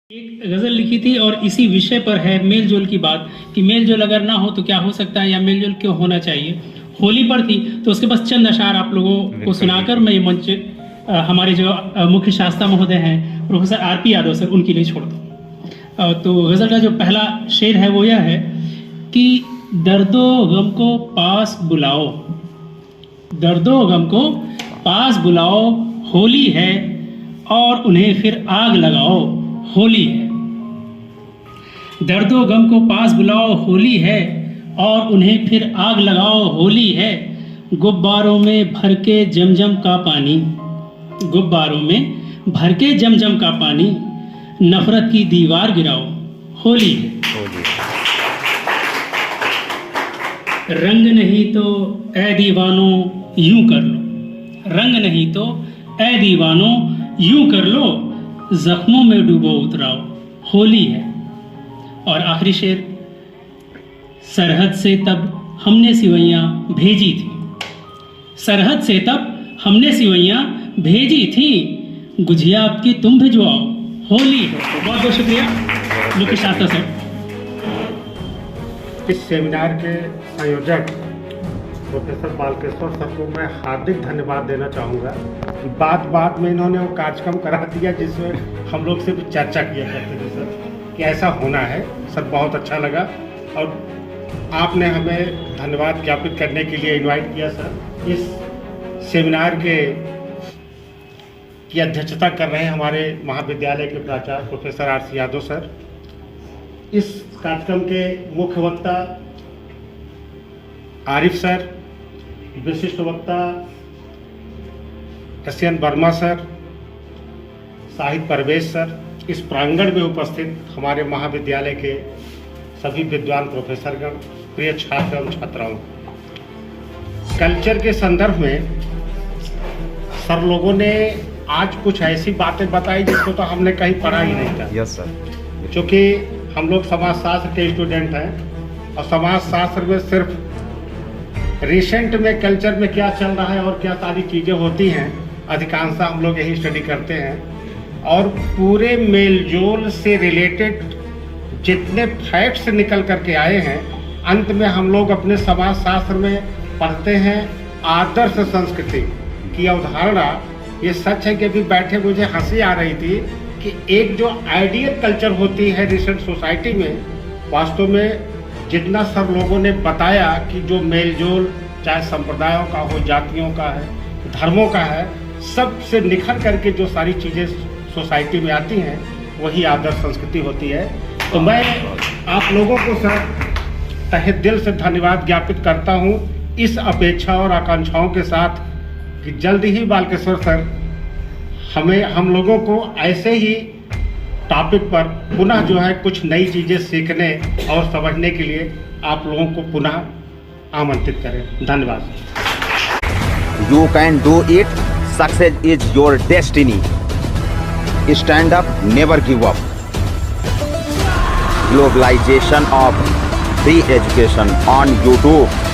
एक गजल लिखी थी और इसी विषय पर है मेल जोल की बात कि मेल जोल अगर ना हो तो क्या हो सकता है या मेल जोल क्यों होना चाहिए। होली पर थी तो उसके बस चंद अशार आप लोगों को सुनाकर मैं ये मंच हमारे जो मुख्य शास्त्रा महोदय हैं प्रोफेसर आरपी यादव सर उनके लिए छोड़ दूँ। तो गजल का जो पहला शेर है वो यह है कि दर्दो गम को पास बुलाओ, दर्दो गम को पास बुलाओ, होली है और उन्हें फिर आग लगाओ, होली है। दर्दो गम को पास बुलाओ, होली है और उन्हें फिर आग लगाओ, होली है। गुब्बारों में भर के जमजम का पानी, गुब्बारों में भर के जमजम का पानी, नफरत की दीवार गिराओ, होली है। रंग नहीं तो ऐ दीवानो यूं कर लो, रंग नहीं तो ऐ दीवानो यूं कर लो, जख्मों में डूबो उतराओ, होली है। और आखिरी शेर, सरहद से तब हमने सिवैयां भेजी थी, सरहद से तब हमने सिवैयां भेजी थी, गुझिया आपकी तुम भिजवाओ, होली है। बहुत बहुत शुक्रिया मुख्य शास्त्र सर। इस सेमिनार के संयोजक प्रोफेसर बालकेश्वर सर को मैं हार्दिक धन्यवाद देना चाहूँगा कि बात बात में इन्होंने वो कार्यक्रम करा दिया जिसमें हम लोग से भी चर्चा किया करते थे सर कि ऐसा होना है। सर बहुत अच्छा लगा और आपने हमें धन्यवाद ज्ञापित करने के लिए इनवाइट किया सर। इस सेमिनार की अध्यक्षता कर रहे हैं हमारे महाविद्यालय के प्राचार्य professor R C Yadav sir. इस कार्यक्रम के मुख्य वक्ता आरिफ सर, विशिष्ट वक्ता S N Verma sir, Sahid Parvez sir, इस प्रांगण में उपस्थित हमारे महाविद्यालय के सभी विद्वान प्रोफेसरगण, प्रिय छात्र एवं छात्राओं, कल्चर के संदर्भ में सर लोगों ने आज कुछ ऐसी बातें बताई जिसको तो हमने कहीं पढ़ा ही नहीं था। Yes sir. क्योंकि हम लोग समाजशास्त्र के स्टूडेंट हैं और समाजशास्त्र में सिर्फ रिसेंट में कल्चर में क्या चल रहा है और क्या सारी चीज़ें होती हैं अधिकांशतः हम लोग यही स्टडी करते हैं। और पूरे मेलजोल से रिलेटेड जितने फैक्ट्स निकल करके आए हैं अंत में हम लोग अपने समाजशास्त्र में पढ़ते हैं आदर्श संस्कृति की अवधारणा। ये सच है कि अभी बैठे मुझे हंसी आ रही थी कि एक जो आइडियल कल्चर होती है रिसेंट सोसाइटी में, वास्तव में जितना सब लोगों ने बताया कि जो मेलजोल चाहे संप्रदायों का हो, जातियों का है, धर्मों का है, सबसे निखर करके जो सारी चीज़ें सोसाइटी में आती हैं वही आदर्श संस्कृति होती है। तो मैं आप लोगों को सर तहे दिल से धन्यवाद ज्ञापित करता हूँ इस अपेक्षा और आकांक्षाओं के साथ कि जल्द ही बालकेश्वर सर हम लोगों को ऐसे ही टॉपिक पर पुनः जो है कुछ नई चीज़ें सीखने और समझने के लिए आप लोगों को पुनः आमंत्रित करें। धन्यवाद। You can do it. Success is your destiny. Stand up, never give up. Globalization of free education on YouTube.